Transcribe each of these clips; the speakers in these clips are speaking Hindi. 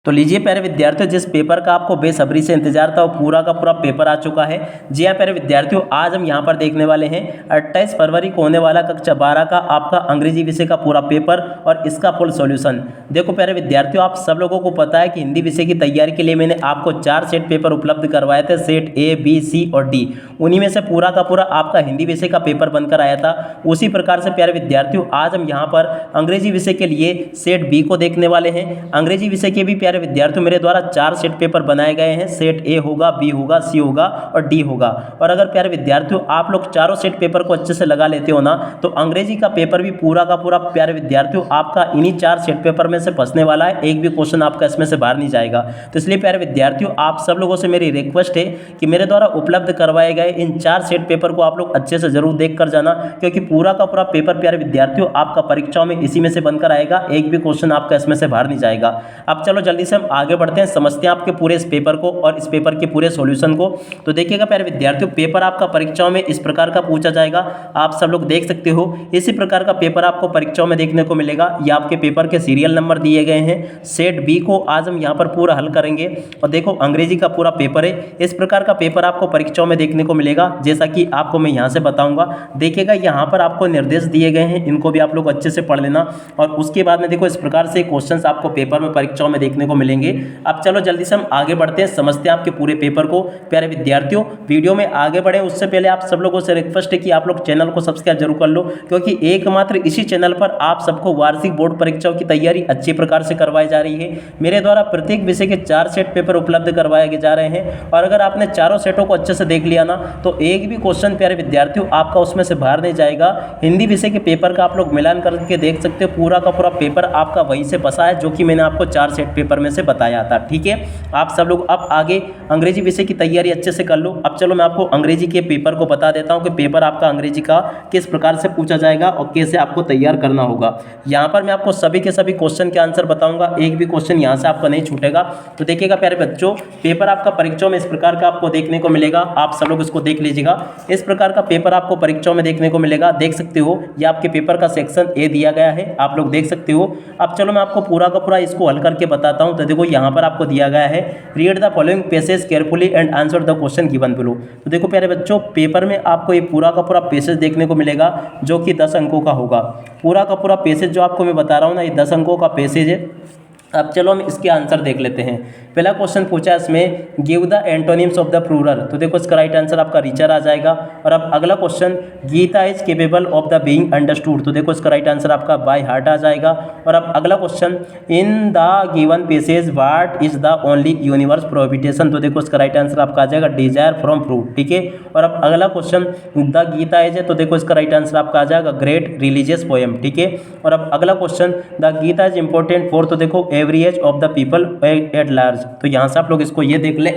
तो लीजिए प्यारे विद्यार्थियों, जिस पेपर का आपको बेसब्री से इंतजार था वो पूरा का पूरा पेपर आ चुका है। जी हाँ प्यारे विद्यार्थियों, आज हम यहाँ पर देखने वाले हैं 28 फरवरी को होने वाला कक्षा 12 का आपका अंग्रेजी विषय का पूरा पेपर और इसका फुल सॉल्यूशन। देखो प्यारे विद्यार्थियों, आप सब लोगों को पता है कि हिंदी विषय की तैयारी के लिए मैंने आपको 4 सेट पेपर उपलब्ध करवाए थे, सेट ए, बी, सी और डी। उन्हीं में से पूरा का पूरा आपका हिंदी विषय का पेपर बनकर आया था। उसी प्रकार से प्यारे विद्यार्थियों, आज हम यहाँ पर अंग्रेजी विषय के लिए सेट बी को देखने वाले हैं। अंग्रेजी विषय के भी प्यारे विद्यार्थियों मेरे द्वारा 4 सेट पेपर बनाए गए हैं। सेट ए होगा, बी होगा, सी होगा और डी होगा। और अगर प्यारे विद्यार्थियों आप लोग चारों सेट पेपर को अच्छे से लगा लेते हो ना, तो अंग्रेजी का पेपर भी पूरा का पूरा प्यारे विद्यार्थियों आपका इन्हीं 4 सेट पेपर में से फंसने वाला है। एक भी क्वेश्चन आपका इसमें से बाहर नहीं जाएगा। तो इसलिए प्यारे विद्यार्थियों, आप सब लोगों से मेरी रिक्वेस्ट है कि मेरे द्वारा उपलब्ध करवाए गए इन 4 सेट पेपर को आप लोग अच्छे से जरूर देख कर जाना, क्योंकि पूरा का पूरा पेपर प्यारे विद्यार्थियों आपका परीक्षाओं में इसी में से बनकर आएगा। एक भी क्वेश्चन आपका इसमें से बाहर नहीं जाएगा। अब चलो जल्दी से हम आगे बढ़ते हैं, समझते हैं आपके पूरे इस पेपर को और इस पेपर के पूरे सॉल्यूशन को। तो देखिएगा प्यारे विद्यार्थियों, पेपर आपका परीक्षाओं में इस प्रकार का पूछा जाएगा। आप सब लोग देख सकते हो, इसी प्रकार का पेपर आपको परीक्षाओं में देखने को मिलेगा। ये आपके पेपर के सीरियल नंबर दिए गए हैं। सेट बी को आज हम यहाँ पर पूरा हल करेंगे। और देखो अंग्रेजी का पूरा पेपर है। इस प्रकार का पेपर आपको परीक्षाओं में देखने को मिलेगा, जैसा कि आपको मैं यहाँ से बताऊंगा। देखिएगा यहाँ पर आपको निर्देश दिए गए हैं, इनको भी आप लोग अच्छे से पढ़ लेना। और उसके बाद में देखो इस प्रकार से क्वेश्चंस आपको पेपर में परीक्षाओं में देखने को मिलेंगे। अब चलो जल्दी से हम आगे बढ़ते हैं, समझते हैं आपके पूरे पेपर को। प्यारे विद्यार्थियों, वीडियो में आगे बढ़े उससे पहले आप सब लोगों से रिक्वेस्ट है कि आप लोग चैनल को सब्सक्राइब जरूर कर लो, क्योंकि एकमात्र इसी चैनल पर आप सबको वार्षिक बोर्ड परीक्षाओं की तैयारी अच्छी प्रकार से करवाई जा रही है। मेरे द्वारा प्रत्येक विषय के 4 सेट पेपर उपलब्ध करवाए जा रहे हैं। और अगर आपने चारों सेटों को अच्छे से देख लिया ना, तो एक भी क्वेश्चन प्यारे विद्यार्थियों आपका उसमें से बाहर नहीं जाएगा। हिंदी विषय के पेपर का आप लोग मिलान करके देख सकते हो, पूरा का पूरा पेपर आपका वहीं से बसा है जो कि मैंने आपको 4 सेट पेपर में से बताया था। ठीक है, आप सब लोग अब आगे अंग्रेजी विषय की तैयारी अच्छे से कर लो। अब चलो मैं आपको अंग्रेजी के पेपर को बता देता हूं कि पेपर आपका अंग्रेजी का किस प्रकार से पूछा जाएगा और कैसे आपको तैयार करना होगा। यहां पर मैं आपको सभी के सभी क्वेश्चन के आंसर बताऊंगा, एक भी क्वेश्चन यहां से आपका नहीं छूटेगा। तो देखिएगा प्यारे बच्चों, पेपर आपका परीक्षाओं में इस प्रकार का आपको देखने को मिलेगा। आप सब लोग इसको देख लीजिएगा। इस प्रकार का पेपर आपको परीक्षाओं में देखने को मिलेगा, देख सकते हो। ये आपके पेपर का सेक्शन ए दिया गया है, आप लोग देख सकते हो। अब चलो मैं आपको पूरा का पूरा इसको हल करके बताता हूं। तो देखो यहाँ पर आपको दिया गया है, read the following passage carefully and answer the question given below. तो देखो प्यारे बच्चों, पेपर में आपको ये पूरा का पूरा पैसेज देखने को मिलेगा जो कि 10 अंकों का होगा। पूरा का पूरा पैसेज जो आपको मैं बता रहा हूँ ना, ये 10 अंकों का पैसेज है। अब चलो हम इसके आंसर देख लेते हैं। पहला क्वेश्चन पूछा इसमें, give the antonyms of the plural. तो देखो इसका राइट आंसर आपका रिचर आ जाएगा। और अब अगला question, Gita is capable of the being understood. तो देखो इसका राइट आंसर आपका बाय हार्ट आ जाएगा। और अब अगला question, in the given passage what is the only universe prohibition. तो देखो इसका राइट आंसर आपका आ जाएगा डिजायर फ्रॉम फ्रूट। ठीक है, और अब अगला क्वेश्चन, द गीता इज है। तो देखो इसका राइट आंसर आपका आ जाएगा ग्रेट रिलीजियस पोएम। ठीक है, और अब अगला question, the Gita is important for. तो देखो average of the people at large. तो यहाँ से आप लोग इसको ये देख लें।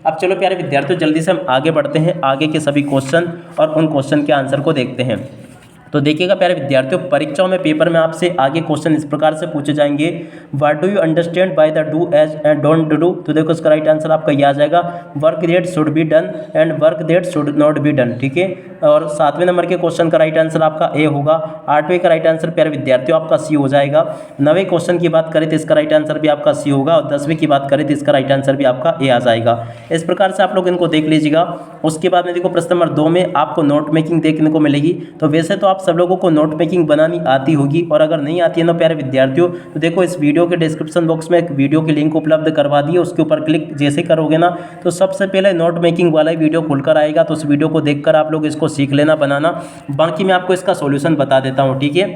अब चलो प्यारे विद्यार्थियों, जल्दी से हम आगे बढ़ते हैं, आगे के सभी क्वेश्चन और उन क्वेश्चन के आंसर को देखते हैं। तो देखिएगा प्यारे विद्यार्थियों, परीक्षाओं में पेपर में आपसे आगे क्वेश्चन इस प्रकार से पूछे जाएंगे, what do you understand by the do as and don't do. तो देखो इसका राइट आंसर आपका ये आ जाएगा, work that should be done and work that should not be done. ठीक है, और 7वें नंबर के क्वेश्चन का राइट आंसर आपका ए होगा। 8वें का राइट आंसर प्यारे विद्यार्थियों आपका सी हो जाएगा। 9वें क्वेश्चन की बात करें तो इसका राइट आंसर भी आपका सी होगा। और 10वें की बात करें तो इसका राइट आंसर भी आपका ए आ जाएगा। इस प्रकार से आप लोग इनको देख लीजिएगा। उसके बाद में देखो प्रश्न नंबर 2 में आपको नोट मेकिंग देखने को मिलेगी। तो वैसे तो आप सब लोगों को नोट मेकिंग बनानी आती होगी, और अगर नहीं आती है ना प्यारे विद्यार्थियों, तो देखो इस वीडियो के डिस्क्रिप्शन बॉक्स में एक वीडियो की लिंक उपलब्ध करवा दी है। उसके ऊपर क्लिक जैसे करोगे ना, तो सबसे पहले नोट मेकिंग वाला ही वीडियो खुलकर आएगा। तो उस वीडियो को देखकर आप लोग इसको सीख लेना बनाना। बाकी मैं आपको इसका सॉल्यूशन बता देता हूँ। ठीक है,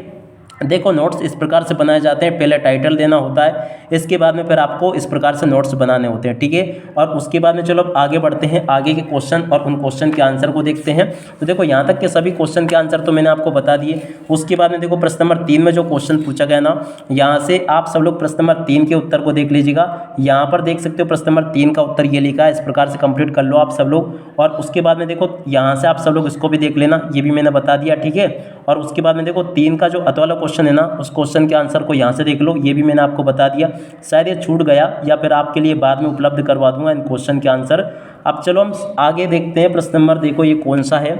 देखो नोट्स इस प्रकार से बनाए जाते हैं, पहले टाइटल देना होता है, इसके बाद में फिर आपको इस प्रकार से नोट्स बनाने होते हैं। ठीक है, और उसके बाद में चलो आगे बढ़ते हैं, आगे के क्वेश्चन और उन क्वेश्चन के आंसर को देखते हैं। तो देखो यहाँ तक के सभी क्वेश्चन के आंसर तो मैंने आपको बता दिए। उसके बाद में देखो प्रश्न नंबर 3 में जो क्वेश्चन पूछा गया ना, यहाँ से आप सब लोग प्रश्न नंबर 3 के उत्तर को देख लीजिएगा। यहाँ पर देख सकते हो प्रश्न नंबर 3 का उत्तर ये लिखा है, इस प्रकार से कंप्लीट कर लो आप सब लोग। और उसके बाद में देखो यहाँ से आप सब लोग इसको भी देख लेना, ये भी मैंने बता दिया। ठीक है, और उसके बाद में देखो 3 का जो अतवाला क्वेश्चन है ना, उस क्वेश्चन के आंसर को यहाँ से देख लो, ये भी मैंने आपको बता दिया। शायद ये छूट गया, या फिर आपके लिए बाद में उपलब्ध करवा दूंगा इन क्वेश्चन के आंसर। अब चलो हम आगे देखते हैं। प्रश्न नंबर देखो ये कौन सा है,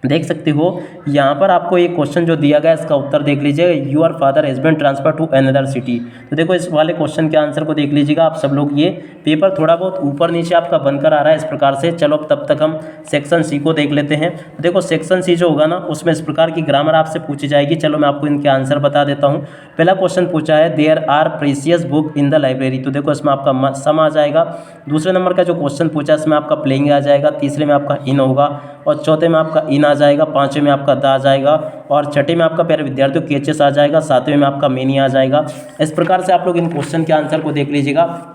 देख सकते हो यहाँ पर आपको एक क्वेश्चन जो दिया गया है इसका उत्तर देख लीजिएगा, your father has been transfer to another city. तो देखो इस वाले क्वेश्चन के आंसर को देख लीजिएगा आप सब लोग। ये पेपर थोड़ा बहुत ऊपर नीचे आपका बनकर आ रहा है इस प्रकार से। चलो अब तब तक हम सेक्शन सी को देख लेते हैं। तो देखो सेक्शन सी जो होगा ना उसमें इस प्रकार की ग्रामर आपसे पूछी जाएगी। चलो मैं आपको इनके आंसर बता देता हूँ। पहला क्वेश्चन पूछा है there are precious book in the library, तो देखो इसमें आपका सम आ जाएगा। दूसरे नंबर का जो क्वेश्चन पूछा है इसमें आपका प्लेइंग आ जाएगा, तीसरे में आपका इन होगा, और चौथे में आपका इन आ जाएगा, पाँचवें में आपका दा आ जाएगा, और छठे में आपका प्यारे विद्यार्थियों केचेस आ जाएगा, सातवें में आपका मेनी आ जाएगा। इस प्रकार से आप लोग इन क्वेश्चन के आंसर को देख लीजिएगा।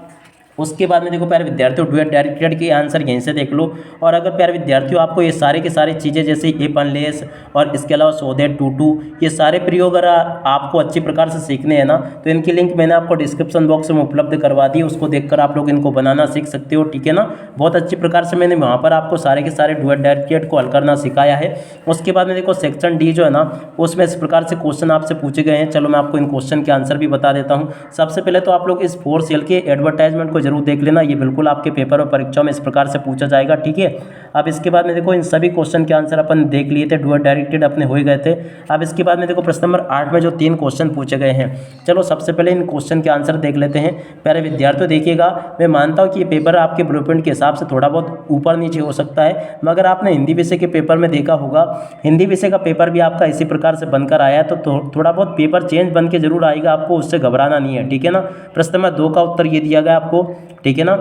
उसके बाद में देखो प्यारे विद्यार्थियों डुएट डायरेक्टेड के आंसर यहीं से देख लो। और अगर प्यारे विद्यार्थियों आपको ये सारे के सारे चीज़ें जैसे इफ अनलेस और इसके अलावा सो दैट टू टू ये सारे प्रयोग अगर आपको अच्छी प्रकार से सीखने हैं ना तो इनकी लिंक मैंने आपको डिस्क्रिप्शन बॉक्स में उपलब्ध करवा दी, उसको देखकर आप लोग इनको बनाना सीख सकते हो, ठीक है ना। बहुत अच्छी प्रकार से मैंने वहाँ पर आपको सारे के सारे डुएट डायरेक्टेड को हल करना सिखाया है। उसके बाद में देखो सेक्शन डी जो है ना उसमें इस प्रकार से क्वेश्चन आपसे पूछे गए हैं। चलो मैं आपको इन क्वेश्चन के आंसर भी बता देता हूँ। सबसे पहले तो आप लोग इस 4 सेल के एडवर्टाइजमेंट को जरूर देख लेना, ये बिल्कुल आपके पेपर और परीक्षाओं में इस प्रकार से पूछा जाएगा, ठीक है। अब इसके बाद में देखो इन सभी क्वेश्चन के आंसर अपन देख लिए थे, डुएट डायरेक्टेड अपने हो ही गए थे। अब इसके बाद में देखो प्रश्न नंबर 8 में जो 3 क्वेश्चन पूछे गए हैं, चलो सबसे पहले इन क्वेश्चन के आंसर देख लेते हैं। प्यारे विद्यार्थियों देखिएगा, मैं मानता हूँ कि ये पेपर आपके ब्लूप्रिंट के हिसाब से थोड़ा बहुत ऊपर नीचे हो सकता है, मगर आपने हिंदी विषय के पेपर में देखा होगा, हिंदी विषय का पेपर भी आपका इसी प्रकार से बनकर आया है, तो थोड़ा बहुत पेपर चेंज बन के जरूर आएगा, आपको उससे घबराना नहीं है, ठीक है ना। प्रश्न नंबर 2 का उत्तर ये दिया गया आपको, ठीक है ना।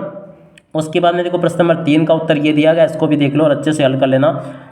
उसके बाद में देखो प्रश्न नंबर 3 का उत्तर ये दिया गया, इसको भी देख लो और अच्छे से हल कर लेना।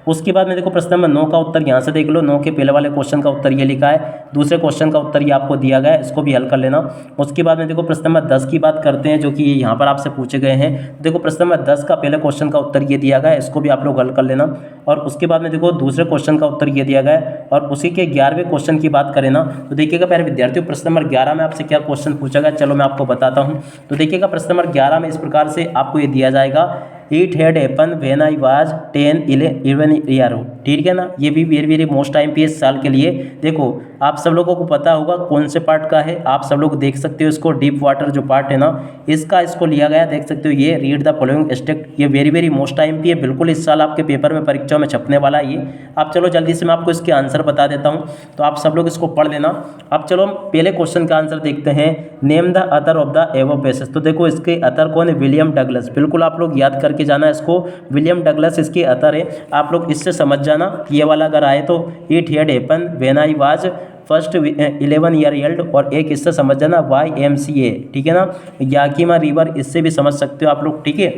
उसके बाद में देखो प्रश्न नंबर 9 का उत्तर यहाँ से देख लो, 9 के पहले वाले क्वेश्चन का उत्तर ये लिखा है, दूसरे क्वेश्चन का उत्तर ये आपको दिया गया है, इसको भी हल कर लेना। उसके बाद में देखो प्रश्न नंबर 10 की बात करते हैं जो कि यहाँ पर आपसे पूछे गए हैं। देखो प्रश्न नंबर 10 का पहले क्वेश्चन का उत्तर ये दिया गया है, इसको भी आप लोग हल कर लेना। और उसके बाद में देखो दूसरे क्वेश्चन का उत्तर ये दिया गया है, और उसी के 11वें क्वेश्चन की बात करें ना तो देखिएगा प्यारे विद्यार्थियों प्रश्न नंबर 11 में आपसे क्या क्वेश्चन पूछा गया, चलो मैं आपको बताता हूँ। तो देखिएगा प्रश्न नंबर 11 में इस प्रकार से आपको ये दिया जाएगा, it had happen when I was 10-11 year old, ठीक है ना। ये भी वेरी वेरी मोस्ट टाइम पे इस साल के लिए। देखो आप सब लोगों को पता होगा कौन से पार्ट का है, आप सब लोग देख सकते हो इसको, डीप वाटर जो पार्ट है ना इसको लिया गया, देख सकते हो ये रीड द फॉलोइंग स्टेट, ये वेरी वेरी मोस्ट टाइम पे है, बिल्कुल इस साल आपके पेपर में परीक्षाओं में छपने वाला है ये। अब चलो जल्दी से मैं आपको इसके आंसर बता देता हूँ, तो आप सब लोग इसको पढ़ लेना। अब चलो हम पहले क्वेश्चन का आंसर देखते हैं, name the Athar of the above passage. तो देखो इसके अथर कौन है, विलियम डगलस, बिल्कुल आप लोग याद करके जाना इसको, विलियम डगलस इसके अथर है। आप लोग इससे समझ जाना ये वाला अगर आए तो it had happen when I was first 11 year old, और एक इससे समझ जाना YMCA, ठीक है ना, याकीमा रिवर, इससे भी समझ सकते हो आप लोग, ठीक है।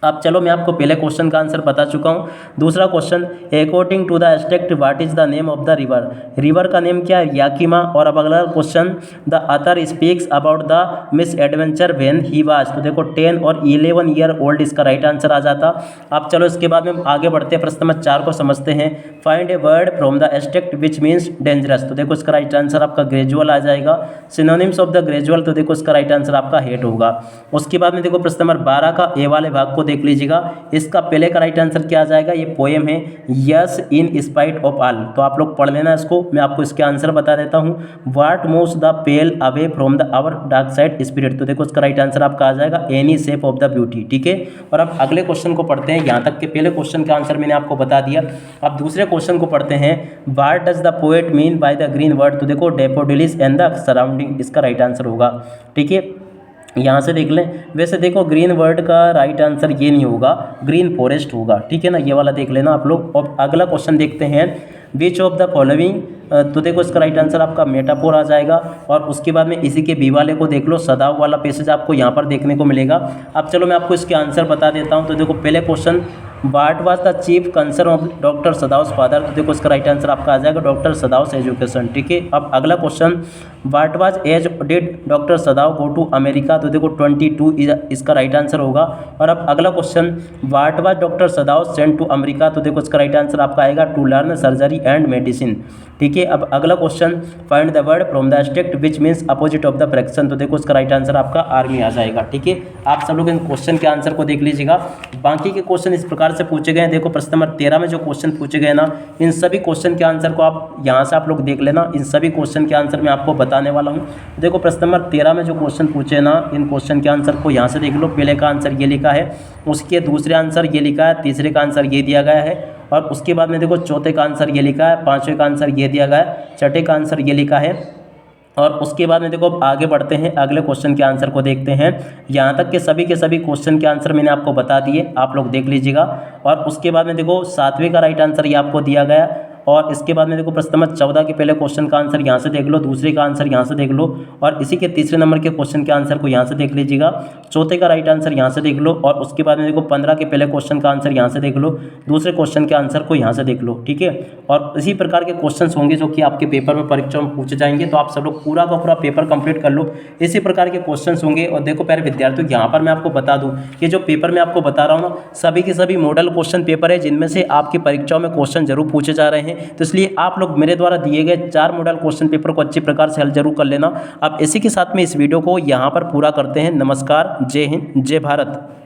अब चलो मैं आपको पहले क्वेश्चन का आंसर बता चुका हूँ। दूसरा question, according to the abstract what is the name of the river, river का नेम क्या है, याकीमा। और अब अगला question, the author speaks about the misadventure when he was, तो देखो 10 और 11 ईयर ओल्ड इसका राइट आंसर आ जाता। अब चलो इसके बाद में आगे बढ़ते हैं, प्रश्न नंबर 4 को समझते हैं, find a word from the abstract which means dangerous, तो देखो इसका राइट आंसर आपका ग्रेजुअल आ जाएगा। सिनोनिम्स ऑफ द ग्रेजुअल, तो देखो इसका राइट आंसर आपका हेट होगा। उसके बाद में देखो प्रश्न नंबर 12 का ए वाले भाग को देख लीजिएगा, इसका पहले का राइट आंसर क्या आ जाएगा, ये पोएम है, yes in spite of all, तो आप लोग पढ़ लेना इसको, मैं आपको इसके आंसर बता देता हूँ। What moves the pale away from the our dark side spirit, तो देखो इसका राइट आंसर आपका आ जाएगा any shape of the beauty, ठीक है। और अब अगले क्वेश्चन को पढ़ते हैं, यहाँ तक के पहले क्वेश्चन का आंसर मैंने आपको बता दिया। अब दूसरे क्वेश्चन को पढ़ते हैं, what does the poet mean by the green word, तो देखो डेफोडिलिस एंड द सराउंडिंग, इसका राइट आंसर होगा, ठीक है। यहाँ से देख लें, वैसे देखो ग्रीन वर्ड का राइट आंसर ये नहीं होगा, ग्रीन फॉरेस्ट होगा, ठीक है ना, ये वाला देख लेना आप लोग। और अगला क्वेश्चन देखते हैं, विच ऑफ द फॉलोइंग, तो देखो इसका राइट आंसर आपका मेटाफोर आ जाएगा। और उसके बाद में इसी के बी वाले को देख लो, सदाव वाला पैसेज आपको यहाँ पर देखने को मिलेगा। अब चलो मैं आपको इसके आंसर बता देता हूँ। तो देखो पहले question, what was the chief concern of doctor Sadao's father, तो देखो इसका राइट आंसर आपका आ जाएगा डॉक्टर सदाउस एजुकेशन, ठीक है। अब अगला question, what was age did doctor सदाव गो टू अमेरिका, तो देखो 22 इसका राइट आंसर होगा। और अब अगला क्वेश्चन, व्हाट वाज डॉक्टर सदाव सेंट टू अमेरिका, तो देखो इसका राइट आंसर आपका आएगा to learn surgery and medicine, ठीक है। अब अगला question, find the word from the abstract which means opposite of the fraction, तो देखो इसका राइट आंसर आपका आर्मी आ जाएगा, ठीक है। आप सब लोग इन क्वेश्चन के आंसर को देख लीजिएगा। बाकी के क्वेश्चन इस प्रकार से पूछे गए हैं, देखो प्रश्न नंबर 13 में जो क्वेश्चन पूछे गए ना, इन सभी क्वेश्चन के आंसर को आप यहाँ से आप लोग देख लेना, इन सभी क्वेश्चन के आंसर मैं आपको बताने वाला हूँ। देखो प्रश्न नंबर 13 में जो क्वेश्चन पूछे ना, इन क्वेश्चन के आंसर को यहाँ से देख लो, पहले का आंसर ये लिखा है, उसके दूसरे आंसर ये लिखा है, तीसरे का आंसर ये दिया गया है, और उसके बाद में देखो चौथे का आंसर ये लिखा है, पाँचवें का आंसर ये दिया गया है, छठे का आंसर ये लिखा है। और उसके बाद में देखो अब आगे बढ़ते हैं, अगले क्वेश्चन के आंसर को देखते हैं। यहाँ तक के सभी क्वेश्चन के आंसर मैंने आपको बता दिए, आप लोग देख लीजिएगा। और उसके बाद में देखो सातवें का राइट आंसर ये आपको दिया गया। और इसके बाद में देखो प्रश्न नंबर 14 के पहले क्वेश्चन का आंसर यहाँ से देख लो, दूसरे का आंसर यहाँ से देख लो, और इसी के तीसरे नंबर के क्वेश्चन के आंसर को यहाँ से देख लीजिएगा। चौथे का राइट आंसर यहाँ से देख लो, और उसके बाद में देखो 15 के पहले क्वेश्चन का आंसर यहाँ से देख लो, दूसरे क्वेश्चन के आंसर को यहाँ से देख लो, ठीक है। और इसी प्रकार के क्वेश्चन होंगे जो कि आपके पेपर में परीक्षा में पूछे जाएंगे, तो आप सब लोग पूरा का पूरा पेपर कंप्लीट कर लो। इसी प्रकार के क्वेश्चन होंगे। और देखो प्यारे विद्यार्थियों, यहाँ पर मैं आपको बता दूँ कि जो पेपर में आपको बता रहा हूँ ना, सभी के सभी मॉडल क्वेश्चन पेपर है, जिनमें से आपकी परीक्षाओं में क्वेश्चन जरूर पूछे जा रहे हैं। तो इसलिए आप लोग मेरे द्वारा दिए गए 4 मॉडल क्वेश्चन पेपर को अच्छी प्रकार से हल जरूर कर लेना। अब इसी के साथ में इस वीडियो को यहाँ पर पूरा करते हैं। नमस्कार, जय हिंद, जय भारत।